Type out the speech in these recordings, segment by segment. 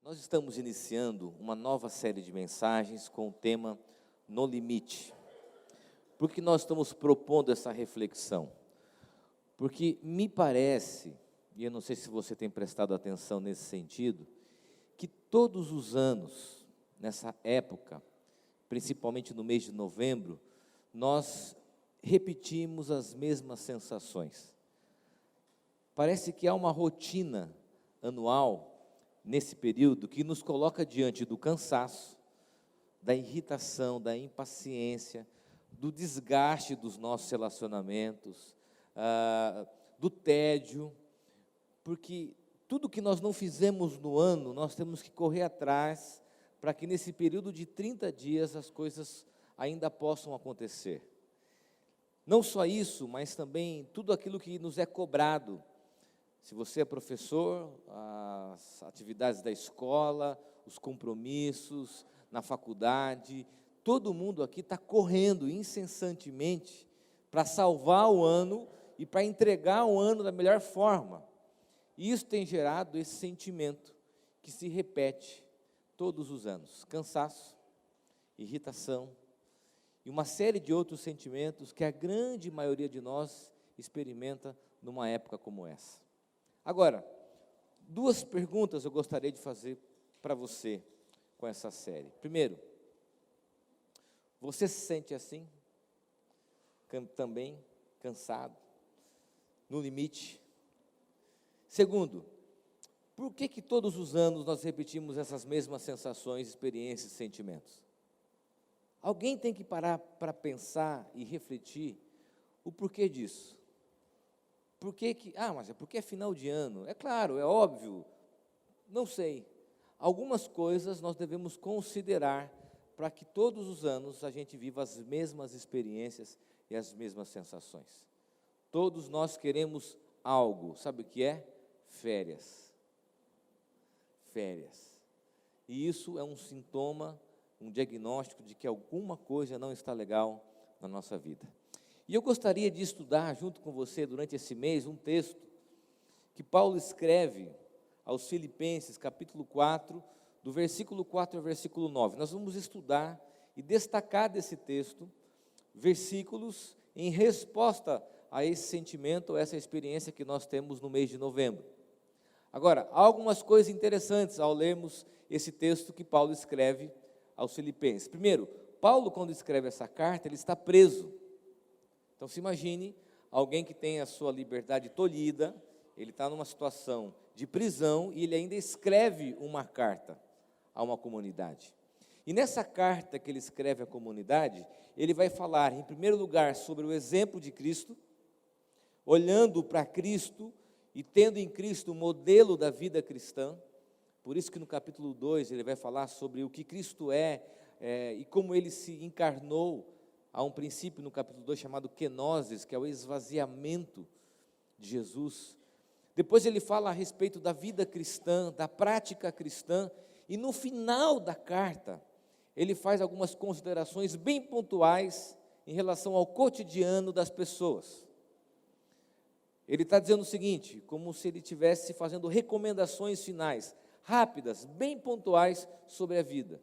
Nós estamos iniciando uma nova série de mensagens com o tema No Limite. Por que nós estamos propondo essa reflexão? Porque me parece, e eu não sei se você tem prestado atenção nesse sentido, que todos os anos, nessa época, principalmente no mês de novembro, nós repetimos as mesmas sensações. Parece que há uma rotina anual nesse período que nos coloca diante do cansaço, da irritação, da impaciência, do desgaste dos nossos relacionamentos, do tédio, porque tudo que nós não fizemos no ano, nós temos que correr atrás para que nesse período de 30 dias as coisas ainda possam acontecer. Não só isso, mas também tudo aquilo que nos é cobrado. Se você é professor, as atividades da escola, os compromissos na faculdade, todo mundo aqui está correndo incessantemente para salvar o ano e para entregar o ano da melhor forma. E isso tem gerado esse sentimento que se repete todos os anos: cansaço, irritação e uma série de outros sentimentos que a grande maioria de nós experimenta numa época como essa. Agora, duas perguntas eu gostaria de fazer para você com essa série. Primeiro, você se sente assim? Também cansado? No limite? Segundo, por que todos os anos nós repetimos essas mesmas sensações, experiências e sentimentos? Alguém tem que parar para pensar e refletir o porquê disso. Mas é porque é final de ano. É claro, é óbvio, não sei. Algumas coisas nós devemos considerar para que todos os anos a gente viva as mesmas experiências e as mesmas sensações. Todos nós queremos algo, sabe o que é? Férias. Férias. E isso é um sintoma, um diagnóstico de que alguma coisa não está legal na nossa vida. E eu gostaria de estudar junto com você durante esse mês um texto que Paulo escreve aos Filipenses, capítulo 4, do versículo 4 ao versículo 9. Nós vamos estudar e destacar desse texto versículos em resposta a esse sentimento, a essa experiência que nós temos no mês de novembro. Agora, há algumas coisas interessantes ao lermos esse texto que Paulo escreve aos Filipenses. Primeiro, Paulo, quando escreve essa carta, ele está preso. Então, se imagine alguém que tem a sua liberdade tolhida, ele está numa situação de prisão e ele ainda escreve uma carta a uma comunidade. E nessa carta que ele escreve à comunidade, ele vai falar, em primeiro lugar, sobre o exemplo de Cristo, olhando para Cristo e tendo em Cristo o modelo da vida cristã. Por isso que no capítulo 2 ele vai falar sobre o que Cristo é e como ele se encarnou. Há um princípio no capítulo 2 chamado kenosis, que é o esvaziamento de Jesus. Depois ele fala a respeito da vida cristã, da prática cristã, e no final da carta, ele faz algumas considerações bem pontuais em relação ao cotidiano das pessoas. Ele está dizendo o seguinte, como se ele estivesse fazendo recomendações finais, rápidas, bem pontuais sobre a vida.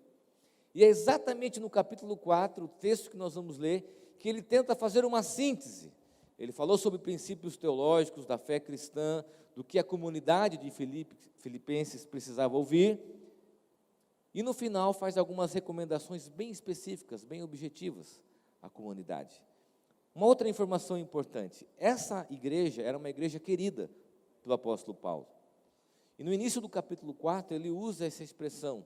E é exatamente no capítulo 4, o texto que nós vamos ler, que ele tenta fazer uma síntese. Ele falou sobre princípios teológicos da fé cristã, do que a comunidade de Filipenses precisava ouvir, e no final faz algumas recomendações bem específicas, bem objetivas à comunidade. Uma outra informação importante, essa igreja era uma igreja querida pelo apóstolo Paulo. E no início do capítulo 4, ele usa essa expressão,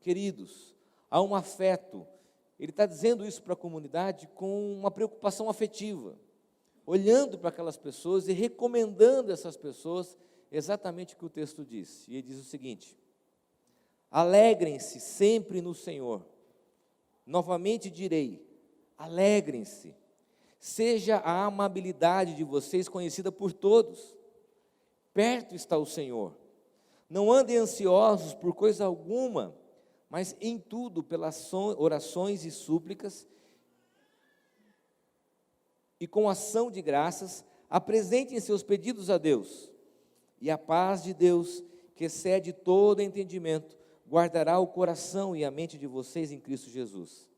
queridos. Há um afeto, ele está dizendo isso para a comunidade com uma preocupação afetiva, olhando para aquelas pessoas e recomendando a essas pessoas exatamente o que o texto diz. E ele diz o seguinte: alegrem-se sempre no Senhor. Novamente direi, alegrem-se. Seja a amabilidade de vocês conhecida por todos. Perto está o Senhor. Não andem ansiosos por coisa alguma, mas em tudo, pelas orações e súplicas, e com ação de graças, apresentem seus pedidos a Deus, e a paz de Deus, que que excede todo entendimento, guardará o coração e a mente de vocês em Cristo Jesus.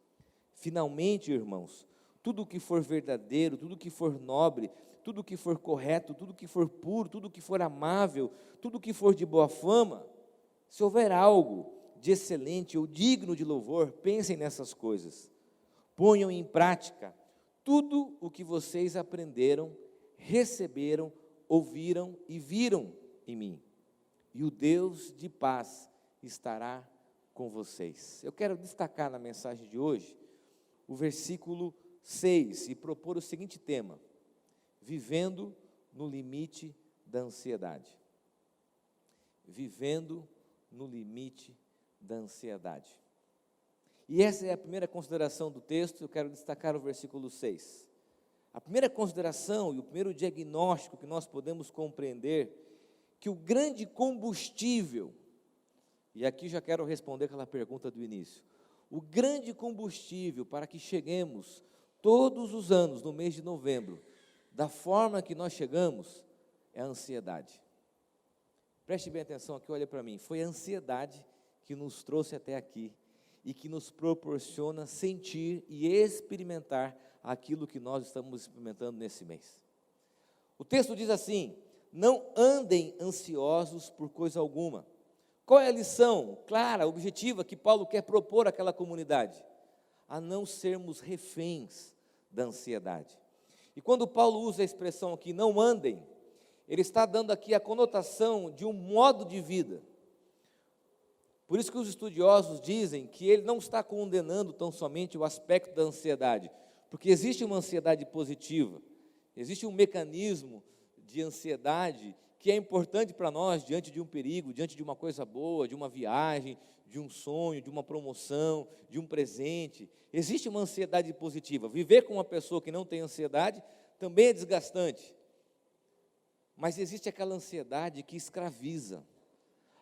Finalmente, irmãos, tudo o que for verdadeiro, tudo o que for nobre, tudo o que for correto, tudo o que for puro, tudo o que for amável, tudo o que for de boa fama, se houver algo de excelente ou digno de louvor, pensem nessas coisas. Ponham em prática tudo o que vocês aprenderam, receberam, ouviram e viram em mim. E o Deus de paz estará com vocês. Eu quero destacar na mensagem de hoje o versículo 6 e propor o seguinte tema: vivendo no limite da ansiedade. Vivendo no limite da ansiedade. E essa é a primeira consideração do texto. Eu quero destacar o versículo 6. A primeira consideração e o primeiro diagnóstico que nós podemos compreender, que o grande combustível, e aqui já quero responder aquela pergunta do início, o grande combustível para que cheguemos todos os anos, no mês de novembro, da forma que nós chegamos, é a ansiedade. Preste bem atenção aqui, olha para mim. Foi a ansiedade que nos trouxe até aqui e que nos proporciona sentir e experimentar aquilo que nós estamos experimentando nesse mês. O texto diz assim: não andem ansiosos por coisa alguma. Qual é a lição clara, objetiva, que Paulo quer propor àquela comunidade? A não sermos reféns da ansiedade. E quando Paulo usa a expressão aqui, não andem, ele está dando aqui a conotação de um modo de vida. Por isso que os estudiosos dizem que ele não está condenando tão somente o aspecto da ansiedade, porque existe uma ansiedade positiva, existe um mecanismo de ansiedade que é importante para nós diante de um perigo, diante de uma coisa boa, de uma viagem, de um sonho, de uma promoção, de um presente. Existe uma ansiedade positiva. Viver com uma pessoa que não tem ansiedade também é desgastante. Mas existe aquela ansiedade que escraviza,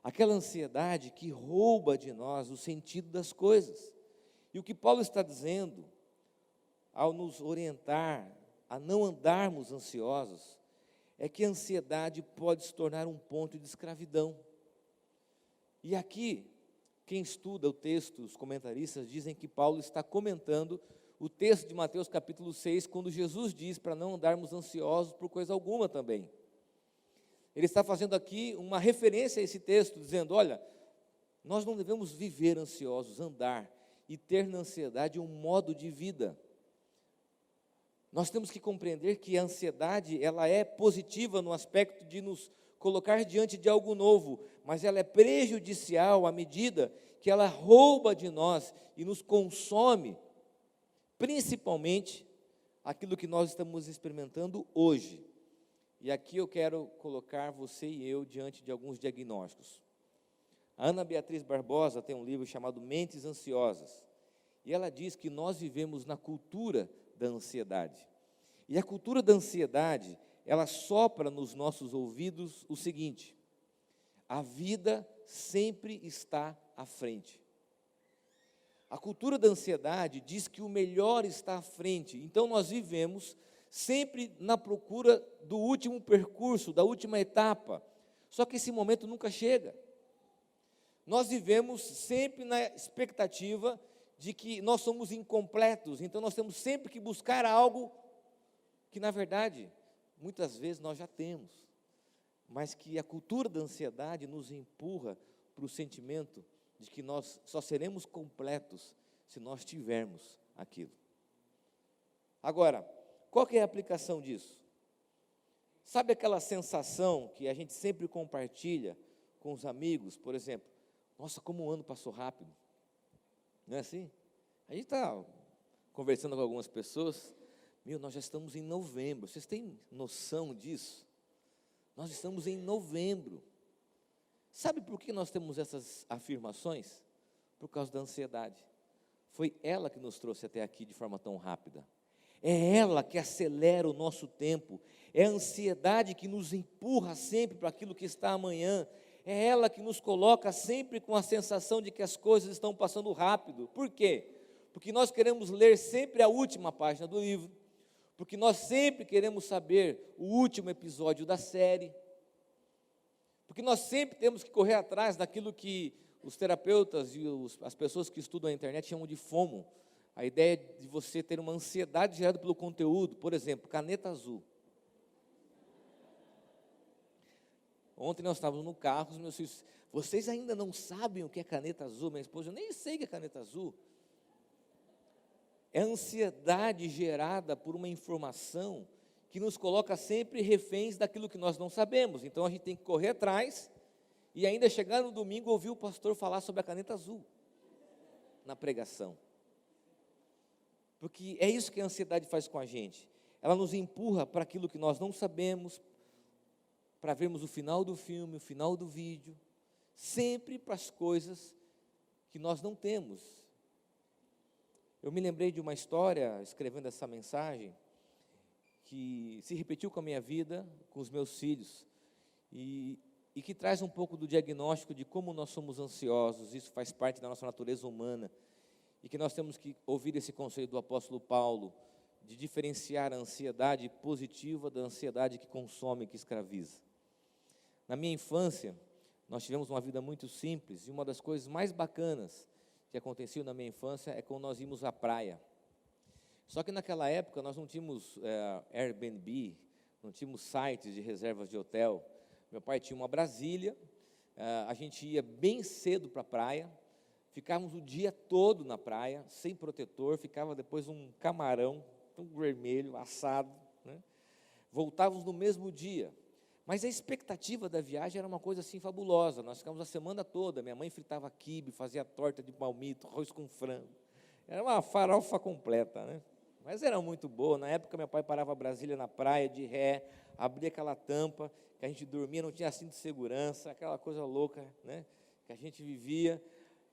aquela ansiedade que rouba de nós o sentido das coisas. E o que Paulo está dizendo, ao nos orientar a não andarmos ansiosos, é que a ansiedade pode se tornar um ponto de escravidão. E aqui, quem estuda o texto, os comentaristas dizem que Paulo está comentando o texto de Mateus capítulo 6, quando Jesus diz para não andarmos ansiosos por coisa alguma também. Ele está fazendo aqui uma referência a esse texto, dizendo, olha, nós não devemos viver ansiosos, andar e ter na ansiedade um modo de vida. Nós temos que compreender que a ansiedade, ela é positiva no aspecto de nos colocar diante de algo novo, mas ela é prejudicial à medida que ela rouba de nós e nos consome, principalmente aquilo que nós estamos experimentando hoje. E aqui eu quero colocar você e eu diante de alguns diagnósticos. A Ana Beatriz Barbosa tem um livro chamado Mentes Ansiosas, e ela diz que nós vivemos na cultura da ansiedade. E a cultura da ansiedade, ela sopra nos nossos ouvidos o seguinte: a vida sempre está à frente. A cultura da ansiedade diz que o melhor está à frente, então nós vivemos sempre na procura do último percurso, da última etapa, só que esse momento nunca chega. Nós vivemos sempre na expectativa de que nós somos incompletos, então nós temos sempre que buscar algo que, na verdade, muitas vezes nós já temos, mas que a cultura da ansiedade nos empurra para o sentimento de que nós só seremos completos se nós tivermos aquilo. Agora, qual que é a aplicação disso? Sabe aquela sensação que a gente sempre compartilha com os amigos, por exemplo, nossa, como o ano passou rápido, não é assim? A gente está conversando com algumas pessoas, nós já estamos em novembro, vocês têm noção disso? Nós estamos em novembro. Sabe por que nós temos essas afirmações? Por causa da ansiedade. Foi ela que nos trouxe até aqui de forma tão rápida. É ela que acelera o nosso tempo, é a ansiedade que nos empurra sempre para aquilo que está amanhã, é ela que nos coloca sempre com a sensação de que as coisas estão passando rápido. Por quê? Porque nós queremos ler sempre a última página do livro, porque nós sempre queremos saber o último episódio da série, Porque nós sempre temos que correr atrás daquilo que os terapeutas e as pessoas que estudam a internet chamam de FOMO. A ideia de você ter uma ansiedade gerada pelo conteúdo. Por exemplo, caneta azul. Ontem nós estávamos no carro, os meus filhos, vocês ainda não sabem o que é caneta azul? Minha esposa, eu nem sei o que é caneta azul. É ansiedade gerada por uma informação que nos coloca sempre reféns daquilo que nós não sabemos. Então a gente tem que correr atrás e ainda chegar no domingo ouvir o pastor falar sobre a caneta azul na pregação. Porque é isso que a ansiedade faz com a gente. Ela nos empurra para aquilo que nós não sabemos, para vermos o final do filme, o final do vídeo, sempre para as coisas que nós não temos. Eu me lembrei de uma história, escrevendo essa mensagem, que se repetiu com a minha vida, com os meus filhos, e que traz um pouco do diagnóstico de como nós somos ansiosos. Isso faz parte da nossa natureza humana, e que nós temos que ouvir esse conselho do apóstolo Paulo, de diferenciar a ansiedade positiva da ansiedade que consome, que escraviza. Na minha infância, nós tivemos uma vida muito simples, e uma das coisas mais bacanas que aconteceu na minha infância é quando nós íamos à praia. Só que naquela época nós não tínhamos Airbnb, não tínhamos sites de reservas de hotel. Meu pai tinha uma Brasília, a gente ia bem cedo para a praia, ficávamos o dia todo na praia, sem protetor, ficava depois um camarão, tão vermelho, assado, né? Voltávamos no mesmo dia. Mas a expectativa da viagem era uma coisa assim fabulosa. Nós ficávamos a semana toda. Minha mãe fritava quibe, fazia torta de palmito, arroz com frango. Era uma farofa completa, né? Mas era muito boa. Na época, meu pai parava a Brasília na praia, de ré, abria aquela tampa, que a gente dormia, não tinha cinto de segurança, aquela coisa louca, né? Que a gente vivia.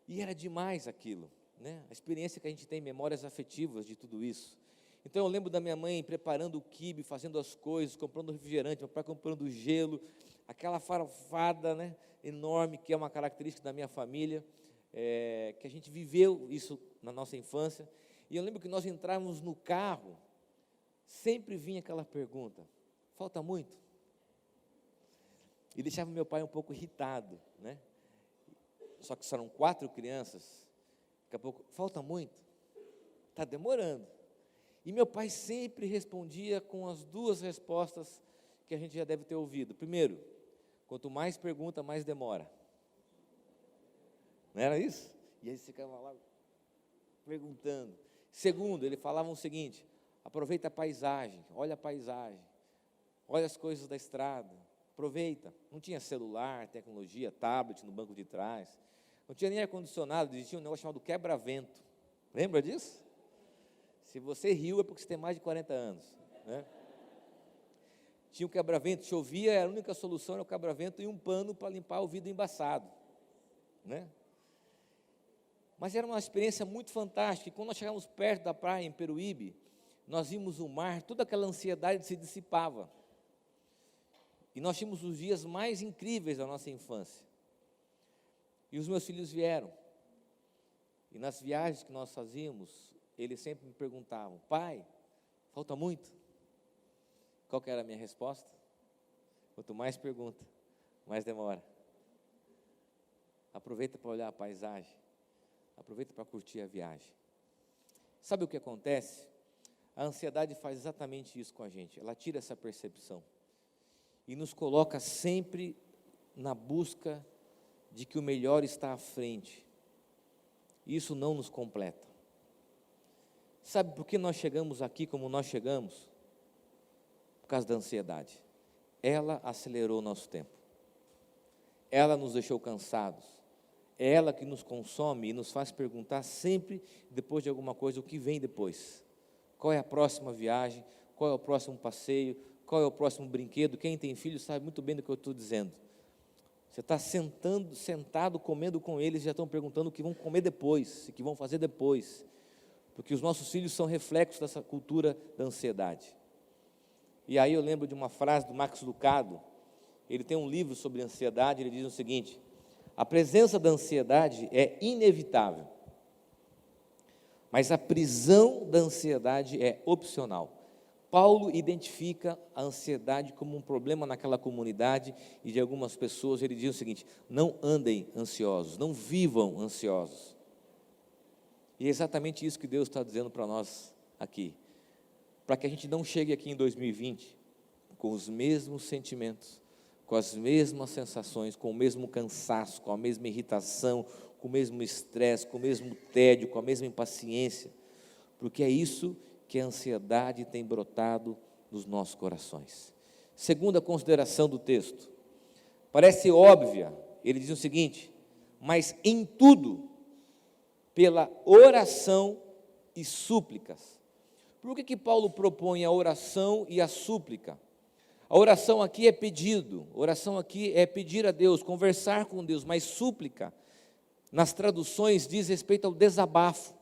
E era demais aquilo, né? A experiência que a gente tem, memórias afetivas de tudo isso. Então eu lembro da minha mãe preparando o quibe, fazendo as coisas, comprando refrigerante, meu pai comprando gelo, aquela farofada, né, enorme, que é uma característica da minha família, que a gente viveu isso na nossa infância. E eu lembro que nós entrávamos no carro, sempre vinha aquela pergunta: falta muito? E deixava meu pai um pouco irritado, né? Só que eram 4 crianças, daqui a pouco, falta muito? Está demorando. E meu pai sempre respondia com as 2 respostas que a gente já deve ter ouvido. Primeiro, quanto mais pergunta, mais demora. Não era isso? E aí você ficava lá perguntando. Segundo, ele falava o seguinte: aproveita a paisagem, olha as coisas da estrada, aproveita. Não tinha celular, tecnologia, tablet no banco de trás, não tinha nem ar-condicionado, existia um negócio chamado quebra-vento. Lembra disso? Se você riu é porque você tem mais de 40 anos, né? Tinha um quebra-vento, chovia, a única solução era o quebra-vento e um pano para limpar o vidro embaçado, né? Mas era uma experiência muito fantástica. E quando nós chegávamos perto da praia, em Peruíbe, nós vimos o mar, toda aquela ansiedade se dissipava. E nós tínhamos os dias mais incríveis da nossa infância. E os meus filhos vieram. E nas viagens que nós fazíamos, eles sempre me perguntavam: pai, falta muito? Qual que era a minha resposta? Quanto mais pergunta, mais demora. Aproveita para olhar a paisagem, aproveita para curtir a viagem. Sabe o que acontece? A ansiedade faz exatamente isso com a gente. Ela tira essa percepção e nos coloca sempre na busca de que o melhor está à frente. Isso não nos completa. Sabe por que nós chegamos aqui como nós chegamos? Por causa da ansiedade. Ela acelerou o nosso tempo. Ela nos deixou cansados. É ela que nos consome e nos faz perguntar sempre, depois de alguma coisa, o que vem depois. Qual é a próxima viagem? Qual é o próximo passeio? Qual é o próximo brinquedo? Quem tem filho sabe muito bem do que eu estou dizendo. Você está sentado, comendo com eles, já estão perguntando o que vão comer depois, o que vão fazer depois. Porque os nossos filhos são reflexos dessa cultura da ansiedade. E aí eu lembro de uma frase do Max Lucado. Ele tem um livro sobre ansiedade. Ele diz o seguinte: a presença da ansiedade é inevitável, mas a prisão da ansiedade é opcional. Paulo identifica a ansiedade como um problema naquela comunidade e de algumas pessoas. Ele diz o seguinte: não andem ansiosos, não vivam ansiosos. E é exatamente isso que Deus está dizendo para nós aqui, para que a gente não chegue aqui em 2020 com os mesmos sentimentos, com as mesmas sensações, com o mesmo cansaço, com a mesma irritação, com o mesmo estresse, com o mesmo tédio, com a mesma impaciência, porque é isso que a ansiedade tem brotado nos nossos corações. Segunda consideração do texto, parece óbvia, ele diz o seguinte: mas em tudo, pela oração e súplicas. Por que Paulo propõe a oração e a súplica? A oração aqui é pedido, oração aqui é pedir a Deus, conversar com Deus, mas súplica, nas traduções, diz respeito ao desabafo.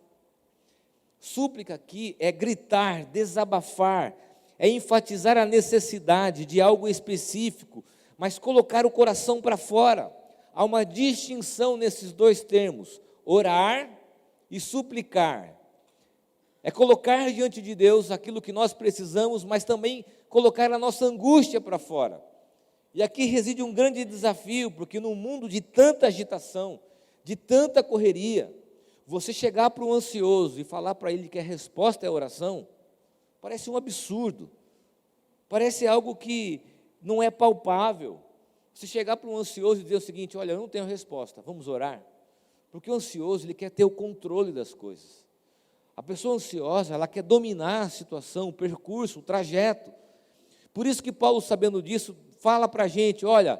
Súplica aqui é gritar, desabafar, é enfatizar a necessidade de algo específico, mas colocar o coração para fora. Há uma distinção nesses dois termos, orar e suplicar. É colocar diante de Deus aquilo que nós precisamos, mas também colocar a nossa angústia para fora. E aqui reside um grande desafio, porque num mundo de tanta agitação, de tanta correria, você chegar para um ansioso e falar para ele que a resposta é a oração, parece um absurdo, parece algo que não é palpável. Você chegar para um ansioso e dizer o seguinte: olha, eu não tenho resposta, vamos orar, porque o ansioso, ele quer ter o controle das coisas. A pessoa ansiosa, ela quer dominar a situação, o percurso, o trajeto. Por isso que Paulo, sabendo disso, fala para a gente: olha,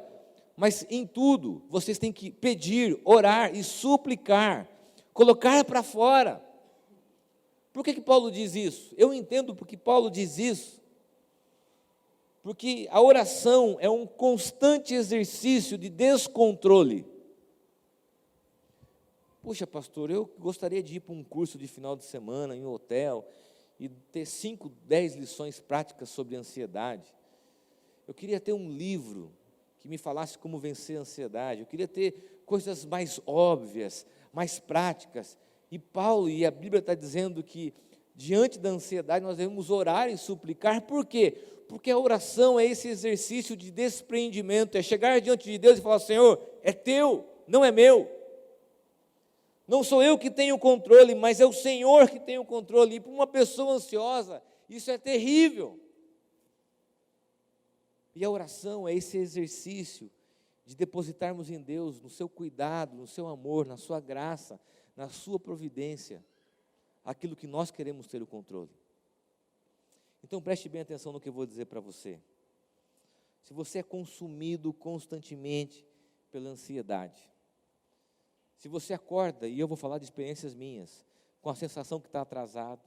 mas em tudo, vocês têm que pedir, orar e suplicar, colocar para fora. Por que Paulo diz isso? Eu entendo porque Paulo diz isso, porque a oração é um constante exercício de descontrole. Puxa, pastor, eu gostaria de ir para um curso de final de semana em um hotel e ter 5, 10 lições práticas sobre ansiedade. Eu queria ter um livro que me falasse como vencer a ansiedade. Eu queria ter coisas mais óbvias, mais práticas. E Paulo e a Bíblia está dizendo que diante da ansiedade nós devemos orar e suplicar. Por quê? Porque a oração é esse exercício de despreendimento, é chegar diante de Deus e falar: Senhor, é teu, não é meu. Não sou eu que tenho o controle, mas é o Senhor que tem o controle. E para uma pessoa ansiosa, isso é terrível. E a oração é esse exercício de depositarmos em Deus, no seu cuidado, no seu amor, na sua graça, na sua providência, aquilo que nós queremos ter o controle. Então preste bem atenção no que eu vou dizer para você. Se você é consumido constantemente pela ansiedade, se você acorda, e eu vou falar de experiências minhas, com a sensação que está atrasado,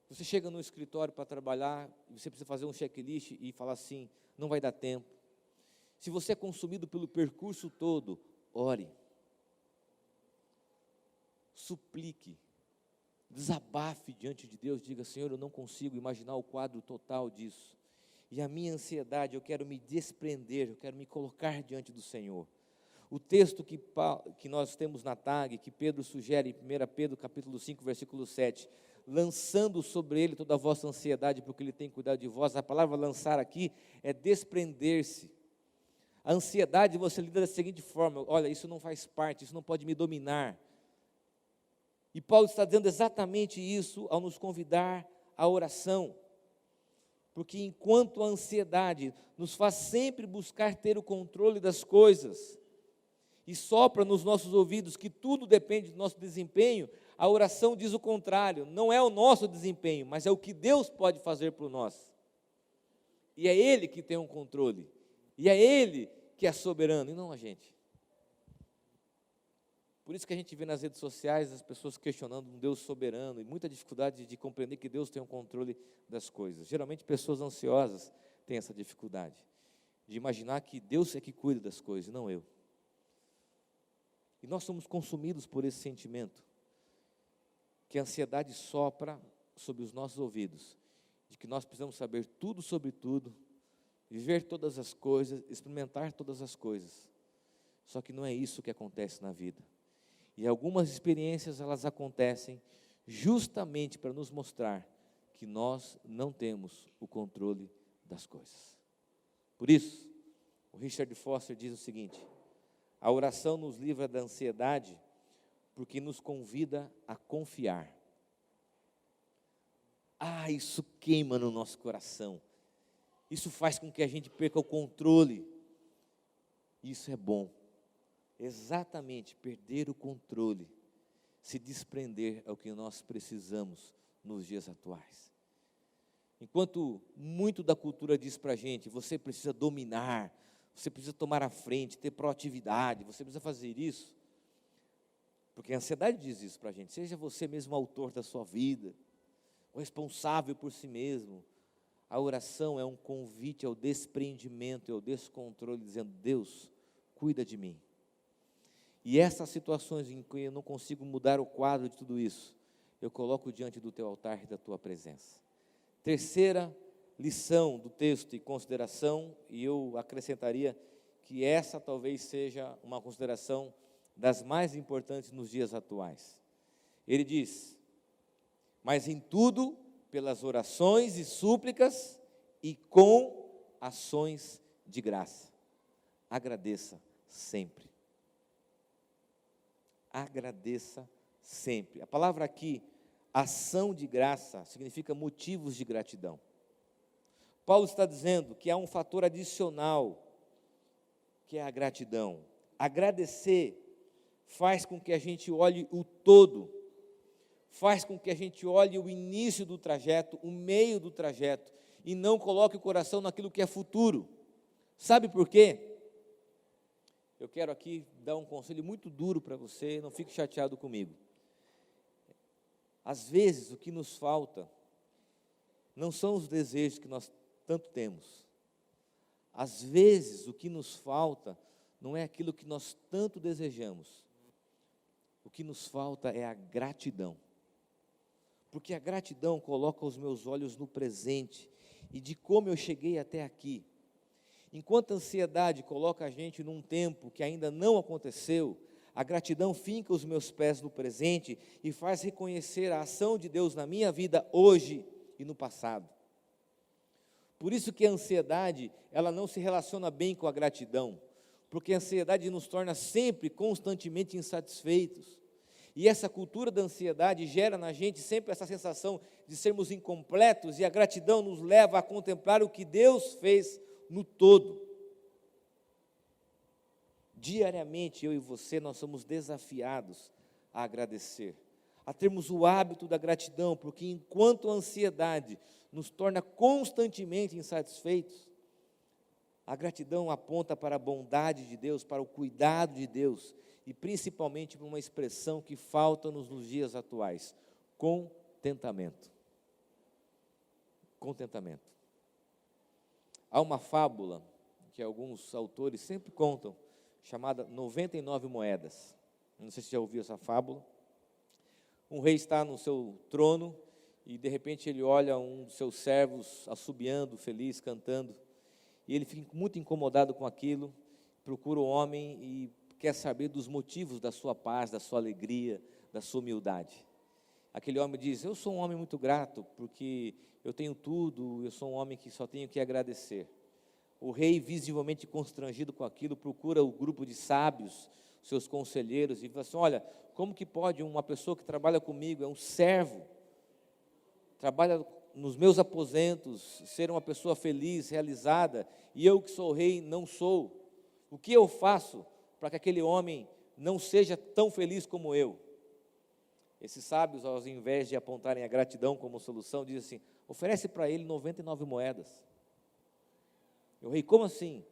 você chega no escritório para trabalhar, e você precisa fazer um checklist e falar assim: não vai dar tempo. Se você é consumido pelo percurso todo, ore, suplique, desabafe diante de Deus, diga: Senhor, eu não consigo imaginar o quadro total disso, e a minha ansiedade, eu quero me desprender, eu quero me colocar diante do Senhor. O texto que nós temos na tag, que Pedro sugere em 1 Pedro capítulo 5, versículo 7, lançando sobre ele toda a vossa ansiedade, porque ele tem cuidado de vós. A palavra lançar aqui é desprender-se. A ansiedade você lida da seguinte forma: olha, isso não faz parte, isso não pode me dominar. E Paulo está dizendo exatamente isso ao nos convidar à oração. Porque enquanto a ansiedade nos faz sempre buscar ter o controle das coisas, e sopra nos nossos ouvidos que tudo depende do nosso desempenho, a oração diz o contrário: não é o nosso desempenho, mas é o que Deus pode fazer por nós. E é Ele que tem um controle, e é Ele que é soberano, e não a gente. Por isso que a gente vê nas redes sociais as pessoas questionando um Deus soberano, e muita dificuldade de compreender que Deus tem o controle das coisas. Geralmente pessoas ansiosas têm essa dificuldade, de imaginar que Deus é que cuida das coisas, e não eu. E nós somos consumidos por esse sentimento, que a ansiedade sopra sobre os nossos ouvidos, de que nós precisamos saber tudo sobre tudo, viver todas as coisas, experimentar todas as coisas. Só que não é isso que acontece na vida. E algumas experiências, elas acontecem justamente para nos mostrar que nós não temos o controle das coisas. Por isso, o Richard Foster diz o seguinte: a oração nos livra da ansiedade porque nos convida a confiar. Isso queima no nosso coração. Isso faz com que a gente perca o controle. Isso é bom. Exatamente, perder o controle, se desprender é o que nós precisamos nos dias atuais. Enquanto muito da cultura diz para a gente, você precisa dominar, você precisa tomar a frente, ter proatividade, você precisa fazer isso, porque a ansiedade diz isso para a gente: seja você mesmo o autor da sua vida, o responsável por si mesmo. A oração é um convite ao despreendimento e ao descontrole, dizendo: Deus, cuida de mim. E essas situações em que eu não consigo mudar o quadro de tudo isso, eu coloco diante do teu altar e da tua presença. Terceira lição do texto e consideração, e eu acrescentaria que essa talvez seja uma consideração das mais importantes nos dias atuais. Ele diz: mas em tudo, pelas orações e súplicas e com ações de graça, agradeça sempre. Agradeça sempre. A palavra aqui, ação de graça, significa motivos de gratidão. Paulo está dizendo que há um fator adicional, que é a gratidão. Agradecer faz com que a gente olhe o todo, faz com que a gente olhe o início do trajeto, o meio do trajeto, e não coloque o coração naquilo que é futuro. Sabe por quê? Eu quero aqui dar um conselho muito duro para você, não fique chateado comigo. Às vezes o que nos falta não são os desejos que nós tanto temos. Às vezes o que nos falta não é aquilo que nós tanto desejamos. O que nos falta é a gratidão. Porque a gratidão coloca os meus olhos no presente e de como eu cheguei até aqui. Enquanto a ansiedade coloca a gente num tempo que ainda não aconteceu, a gratidão finca os meus pés no presente e faz reconhecer a ação de Deus na minha vida hoje e no passado. Por isso que a ansiedade, ela não se relaciona bem com a gratidão, porque a ansiedade nos torna sempre, constantemente insatisfeitos. E essa cultura da ansiedade gera na gente sempre essa sensação de sermos incompletos, e a gratidão nos leva a contemplar o que Deus fez no todo. Diariamente, eu e você, nós somos desafiados a agradecer, a termos o hábito da gratidão, porque enquanto a ansiedade nos torna constantemente insatisfeitos, a gratidão aponta para a bondade de Deus, para o cuidado de Deus, e principalmente para uma expressão que falta-nos nos dias atuais: contentamento. Contentamento. Há uma fábula que alguns autores sempre contam, chamada 99 moedas. Não sei se você já ouviu essa fábula. Um rei está no seu trono e de repente ele olha um dos seus servos assobiando, feliz, cantando, e ele fica muito incomodado com aquilo, procura o homem e quer saber dos motivos da sua paz, da sua alegria, da sua humildade. Aquele homem diz: eu sou um homem muito grato, porque eu tenho tudo, eu sou um homem que só tenho que agradecer. O rei, visivelmente constrangido com aquilo, procura o grupo de sábios, seus conselheiros, e fala assim: olha, como que pode uma pessoa que trabalha comigo, é um servo, trabalha nos meus aposentos, ser uma pessoa feliz, realizada, e eu que sou rei não sou? O que eu faço para que aquele homem não seja tão feliz como eu? Esses sábios, ao invés de apontarem a gratidão como solução, dizem assim: oferece para ele 99 moedas. E o rei: como assim?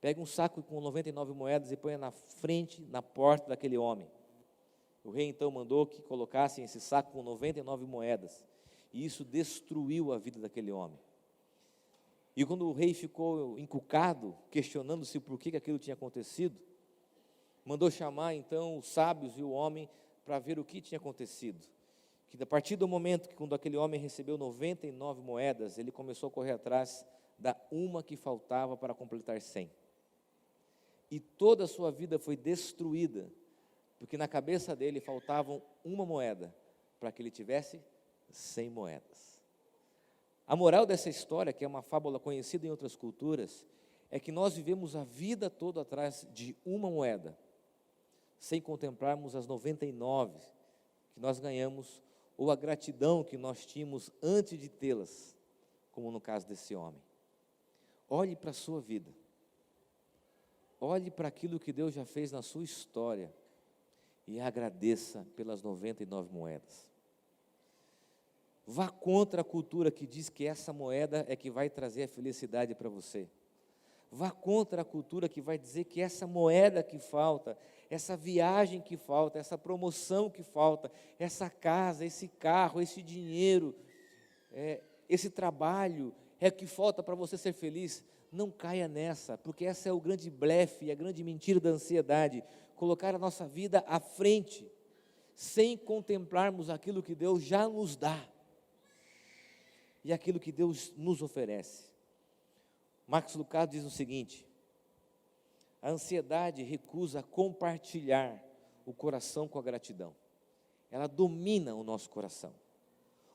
Pega um saco com 99 moedas e põe na frente, na porta daquele homem. O rei então mandou que colocassem esse saco com 99 moedas, e isso destruiu a vida daquele homem. E quando o rei ficou encucado, questionando-se por que aquilo tinha acontecido, mandou chamar então os sábios e o homem para ver o que tinha acontecido. Que a partir do momento que, quando aquele homem recebeu 99 moedas, ele começou a correr atrás da uma que faltava para completar 100. E toda a sua vida foi destruída, porque na cabeça dele faltavam uma moeda para que ele tivesse 100 moedas. A moral dessa história, que é uma fábula conhecida em outras culturas, é que nós vivemos a vida toda atrás de uma moeda, sem contemplarmos as 99 que nós ganhamos, ou a gratidão que nós tínhamos antes de tê-las, como no caso desse homem. Olhe para a sua vida. Olhe para aquilo que Deus já fez na sua história e agradeça pelas 99 moedas. Vá contra a cultura que diz que essa moeda é que vai trazer a felicidade para você. Vá contra a cultura que vai dizer que essa moeda que falta, essa viagem que falta, essa promoção que falta, essa casa, esse carro, esse dinheiro, esse trabalho é que falta para você ser feliz. Não caia nessa, porque essa é o grande blefe, a grande mentira da ansiedade, colocar a nossa vida à frente, sem contemplarmos aquilo que Deus já nos dá, e aquilo que Deus nos oferece. Max Lucado diz o seguinte: a ansiedade recusa compartilhar o coração com a gratidão, ela domina o nosso coração.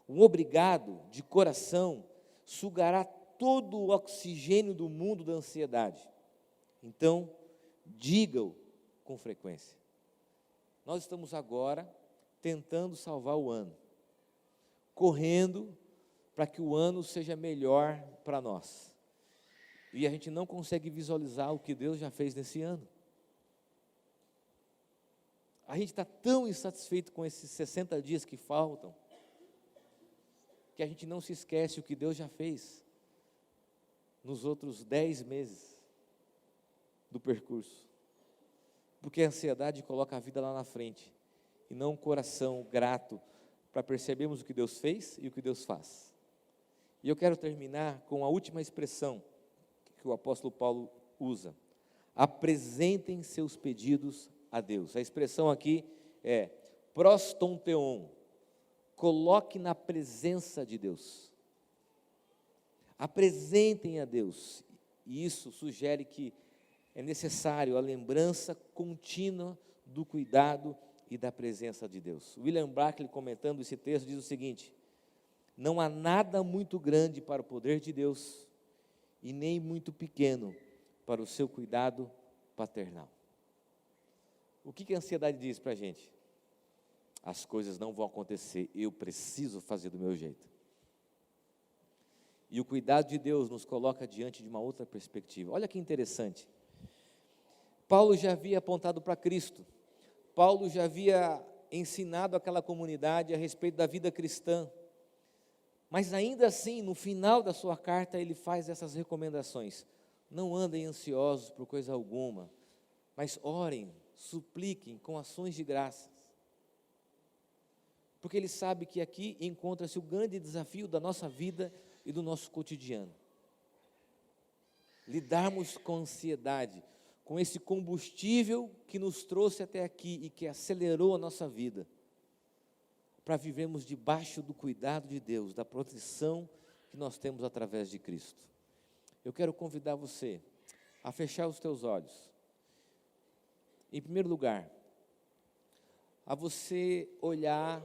Um obrigado de coração sugará todo o oxigênio do mundo da ansiedade. Então, diga-o com frequência. Nós estamos agora tentando salvar o ano, correndo para que o ano seja melhor para nós. E a gente não consegue visualizar o que Deus já fez nesse ano. A gente está tão insatisfeito com esses 60 dias que faltam, que a gente não se esquece o que Deus já fez nos outros 10 meses do percurso. Porque a ansiedade coloca a vida lá na frente, e não um coração grato para percebermos o que Deus fez e o que Deus faz. E eu quero terminar com a última expressão que o apóstolo Paulo usa: apresentem seus pedidos a Deus. A expressão aqui é prostonteon, coloque na presença de Deus. Apresentem a Deus, e isso sugere que é necessário a lembrança contínua do cuidado e da presença de Deus. William Barclay, comentando esse texto, diz o seguinte: não há nada muito grande para o poder de Deus, e nem muito pequeno para o seu cuidado paternal. O que a ansiedade diz para a gente? As coisas não vão acontecer, eu preciso fazer do meu jeito. E o cuidado de Deus nos coloca diante de uma outra perspectiva. Olha que interessante. Paulo já havia apontado para Cristo. Paulo já havia ensinado aquela comunidade a respeito da vida cristã. Mas ainda assim, no final da sua carta, ele faz essas recomendações: não andem ansiosos por coisa alguma, mas orem, supliquem com ações de graças. Porque ele sabe que aqui encontra-se o grande desafio da nossa vida e do nosso cotidiano. Lidarmos com ansiedade, com esse combustível que nos trouxe até aqui e que acelerou a nossa vida, para vivermos debaixo do cuidado de Deus, da proteção que nós temos através de Cristo. Eu quero convidar você a fechar os teus olhos. Em primeiro lugar, a você olhar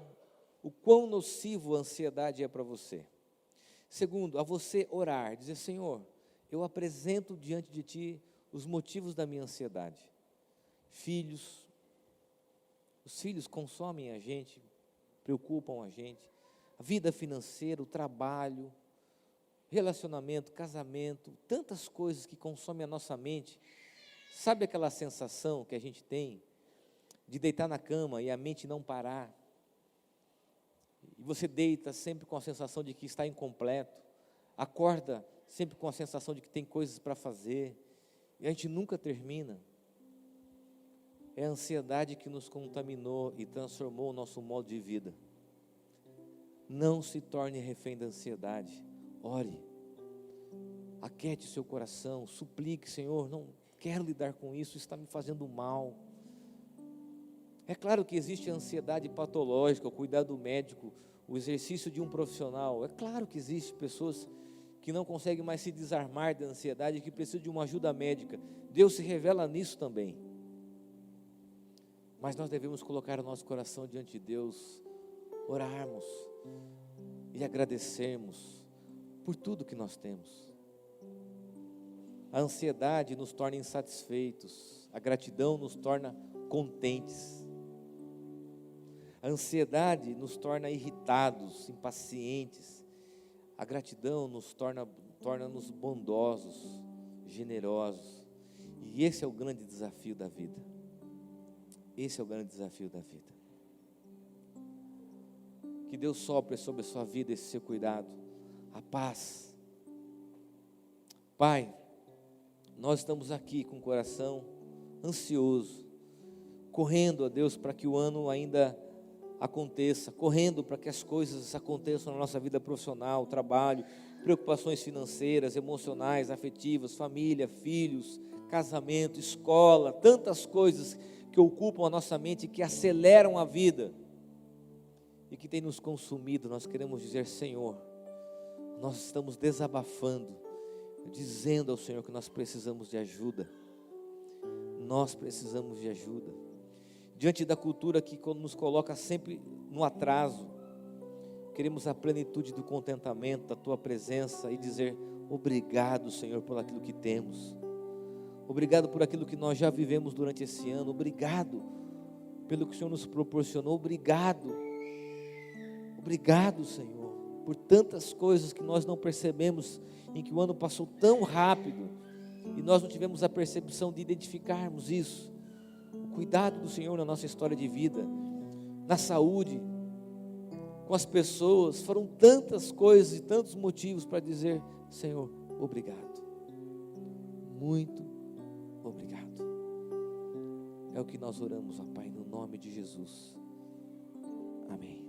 o quão nocivo a ansiedade é para você. Segundo, a você orar, dizer: Senhor, eu apresento diante de Ti os motivos da minha ansiedade. Os filhos consomem a gente, preocupam a gente, a vida financeira, o trabalho, relacionamento, casamento, tantas coisas que consomem a nossa mente. Sabe aquela sensação que a gente tem de deitar na cama e a mente não parar? E você deita sempre com a sensação de que está incompleto, acorda sempre com a sensação de que tem coisas para fazer, e a gente nunca termina. É a ansiedade que nos contaminou e transformou o nosso modo de vida. Não se torne refém da ansiedade. Ore, aquete o seu coração, suplique: Senhor, não quero lidar com isso, está me fazendo mal. É claro que existe a ansiedade patológica, o cuidado médico, o exercício de um profissional. É claro que existe pessoas que não conseguem mais se desarmar da ansiedade, que precisam de uma ajuda médica. Deus se revela nisso também. Mas nós devemos colocar o nosso coração diante de Deus, orarmos e agradecermos, por tudo que nós temos. A ansiedade nos torna insatisfeitos, a gratidão nos torna contentes. A ansiedade nos torna irritados, impacientes. A gratidão torna-nos bondosos, generosos. E esse é o grande desafio da vida. Esse é o grande desafio da vida. Que Deus sopre sobre a sua vida esse seu cuidado, a paz. Pai, nós estamos aqui com o coração ansioso, correndo a Deus para que o ano ainda aconteça, correndo para que as coisas aconteçam na nossa vida profissional, trabalho, preocupações financeiras, emocionais, afetivas, família, filhos, casamento, escola, tantas coisas que ocupam a nossa mente, que aceleram a vida e que tem nos consumido. Nós queremos dizer: Senhor, nós estamos desabafando, dizendo ao Senhor que nós precisamos de ajuda. Nós precisamos de ajuda. Diante da cultura que nos coloca sempre no atraso, queremos a plenitude do contentamento, da Tua presença e dizer: obrigado, Senhor, por aquilo que temos. Obrigado por aquilo que nós já vivemos durante esse ano. Obrigado pelo que o Senhor nos proporcionou. Obrigado, Senhor, por tantas coisas que nós não percebemos, em que o ano passou tão rápido e nós não tivemos a percepção de identificarmos isso. O cuidado do Senhor na nossa história de vida, na saúde, com as pessoas. Foram tantas coisas e tantos motivos para dizer: Senhor, obrigado, muito obrigado. É o que nós oramos, ó Pai, no nome de Jesus. Amém.